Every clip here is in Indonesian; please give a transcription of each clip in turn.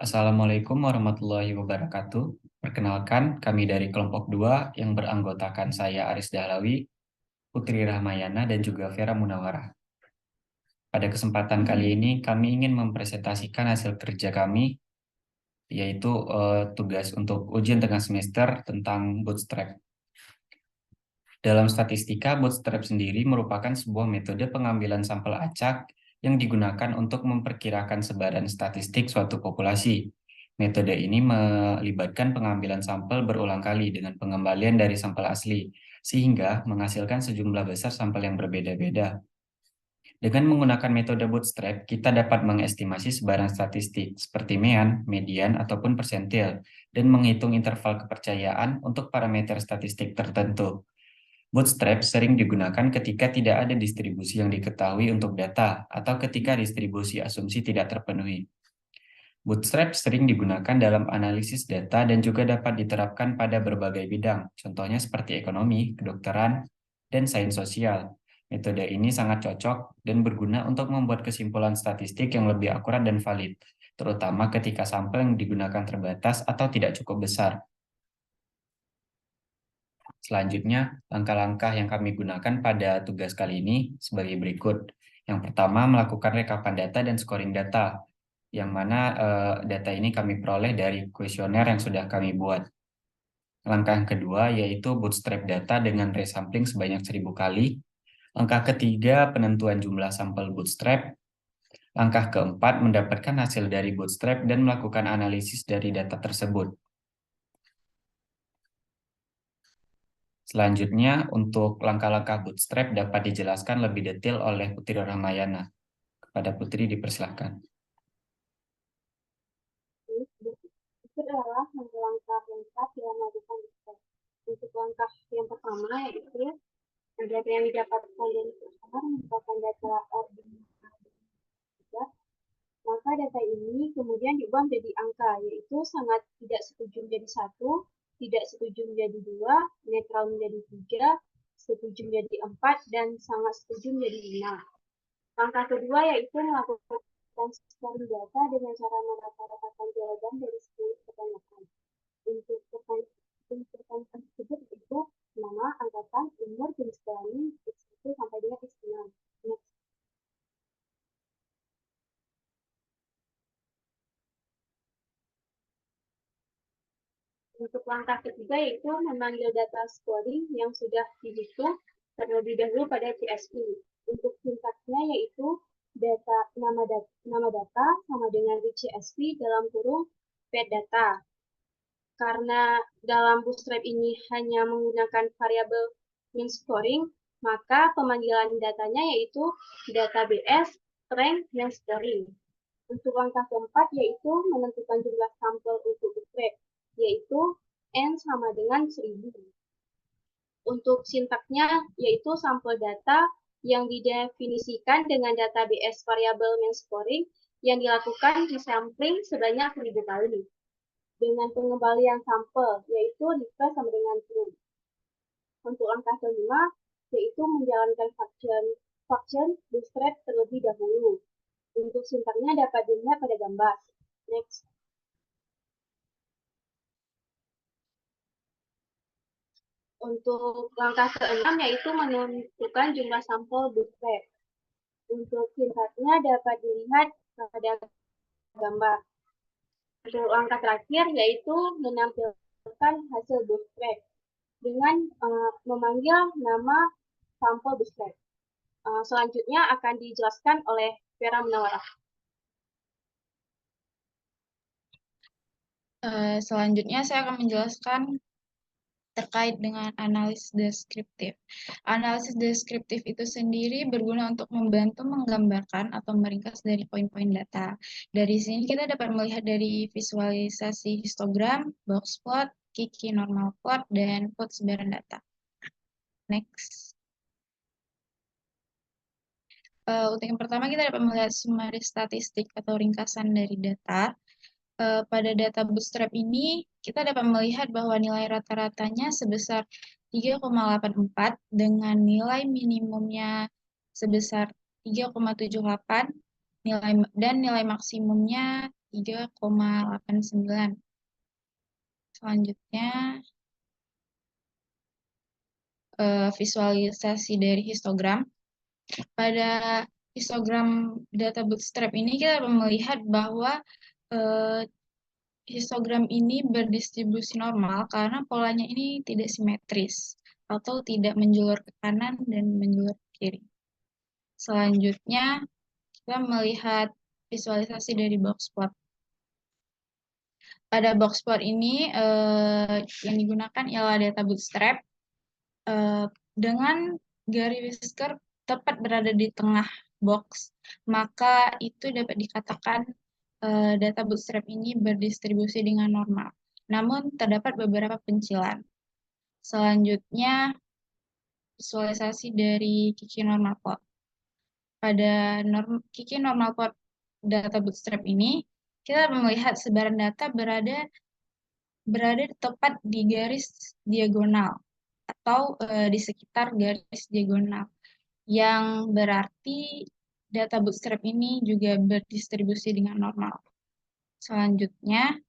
Assalamualaikum warahmatullahi wabarakatuh. Perkenalkan, kami dari kelompok 2 yang beranggotakan saya Aris Dahlawi, Putri Rahmayana, dan juga Vera Munawarah. Pada kesempatan kali ini, kami ingin mempresentasikan hasil kerja kami, yaitu tugas untuk ujian tengah semester tentang bootstrap. Dalam statistika, bootstrap sendiri merupakan sebuah metode pengambilan sampel acak yang digunakan untuk memperkirakan sebaran statistik suatu populasi. Metode ini melibatkan pengambilan sampel berulang kali dengan pengembalian dari sampel asli, sehingga menghasilkan sejumlah besar sampel yang berbeda-beda. Dengan menggunakan metode bootstrap, kita dapat mengestimasi sebaran statistik seperti mean, median, ataupun persentil, dan menghitung interval kepercayaan untuk parameter statistik tertentu. Bootstrap sering digunakan ketika tidak ada distribusi yang diketahui untuk data atau ketika distribusi asumsi tidak terpenuhi. Bootstrap sering digunakan dalam analisis data dan juga dapat diterapkan pada berbagai bidang, contohnya seperti ekonomi, kedokteran, dan sains sosial. Metode ini sangat cocok dan berguna untuk membuat kesimpulan statistik yang lebih akurat dan valid, terutama ketika sampel yang digunakan terbatas atau tidak cukup besar. Selanjutnya, langkah-langkah yang kami gunakan pada tugas kali ini sebagai berikut. Yang pertama, melakukan rekapan data dan scoring data, yang mana data ini kami peroleh dari kuesioner yang sudah kami buat. Langkah yang kedua yaitu bootstrap data dengan resampling sebanyak 1000 kali. Langkah ketiga, penentuan jumlah sampel bootstrap. Langkah keempat, mendapatkan hasil dari bootstrap dan melakukan analisis dari data tersebut. Selanjutnya, untuk langkah-langkah bootstrap dapat dijelaskan lebih detail oleh Putri Ramayana. Kepada Putri dipersilahkan. Itu adalah langkah lengkap yang melakukan bootstrap. Untuk langkah yang pertama yaitu data yang didapatkan dari perusahaan merupakan data organisasi, maka data ini kemudian diubah menjadi angka, yaitu sangat tidak setuju menjadi 1, tidak setuju menjadi 2, netral menjadi 3, setuju menjadi 4, dan sangat setuju menjadi 5. Langkah kedua yaitu melakukan scoring data dengan cara merata-ratakan jawaban dari 10 pertanyaan. Untuk pertanyaan tersebut itu nama, angkatan, umur, jenis kelamin, X1 sampai dengan X6. Next. Untuk langkah ketiga yaitu memanggil data scoring yang sudah dihitung terlebih dahulu pada CSV. Untuk sintaksnya yaitu nama data sama dengan di CSV dalam kurung pet data. Karena dalam bootstrap ini hanya menggunakan variabel mean scoring, maka pemanggilan datanya yaitu database rank mean scoring. Untuk langkah keempat yaitu menentukan jumlah sampel untuk bootstrap, yaitu N sama dengan 1000. Untuk sintaknya yaitu sampel data yang didefinisikan dengan database variabel mean scoring yang dilakukan di sampling sebanyak 1000 kali dengan pengembalian sampel, yaitu refresh sama dengan true. Untuk langkah kelima, yaitu menjalankan function bootstrap terlebih dahulu. Untuk sintaknya dapat dilihat pada gambar. Next. Untuk langkah keenam, yaitu menentukan jumlah sampel bootstrap. Untuk sintaknya dapat dilihat pada gambar. Untuk langkah terakhir, yaitu menampilkan hasil bootstrap dengan memanggil nama sampel bootstrap. Selanjutnya akan dijelaskan oleh Vera Munawarah. Selanjutnya saya akan menjelaskan terkait dengan analisis deskriptif. Analisis deskriptif itu sendiri berguna untuk membantu menggambarkan atau meringkas dari poin-poin data. Dari sini kita dapat melihat dari visualisasi histogram, box plot, Kiki normal plot, dan plot sebaran data. Next. Untuk yang pertama kita dapat melihat summary statistik atau ringkasan dari data. Pada data bootstrap ini, kita dapat melihat bahwa nilai rata-ratanya sebesar 3,84 dengan nilai minimumnya sebesar 3,78 dan nilai maksimumnya 3,89. Selanjutnya, visualisasi dari histogram. Pada histogram data bootstrap ini kita melihat bahwa histogram ini berdistribusi normal karena polanya ini tidak simetris atau tidak menjulur ke kanan dan menjulur ke kiri. Selanjutnya, kita melihat visualisasi dari box plot. Pada box plot ini yang digunakan ialah data bootstrap dengan garis curve tepat berada di tengah box, maka itu dapat dikatakan data bootstrap ini berdistribusi dengan normal. Namun terdapat beberapa pencilan. Selanjutnya, visualisasi dari Kiki normal plot. Pada Kiki normal plot data bootstrap ini, kita melihat sebaran data berada tepat di garis diagonal atau di sekitar garis diagonal, yang berarti data bootstrap ini juga berdistribusi dengan normal. Selanjutnya,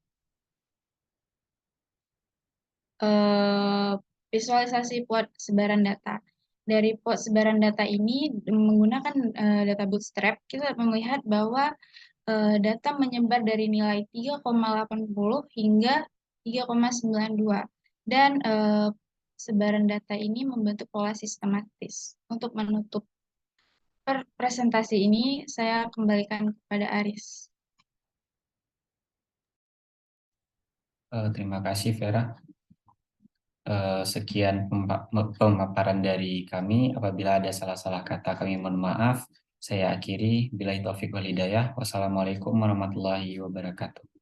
visualisasi plot sebaran data. Dari plot sebaran data ini menggunakan data bootstrap, kita melihat bahwa data menyebar dari nilai 3,80 hingga 3,92. Dan sebaran data ini membentuk pola sistematis. Untuk menutup presentasi ini, saya kembalikan kepada Aris. Terima kasih, Vera. Sekian pemaparan dari kami. Apabila ada salah-salah kata, kami mohon maaf. Saya akhiri. Billahi taufiq wal hidayah. Wassalamualaikum warahmatullahi wabarakatuh.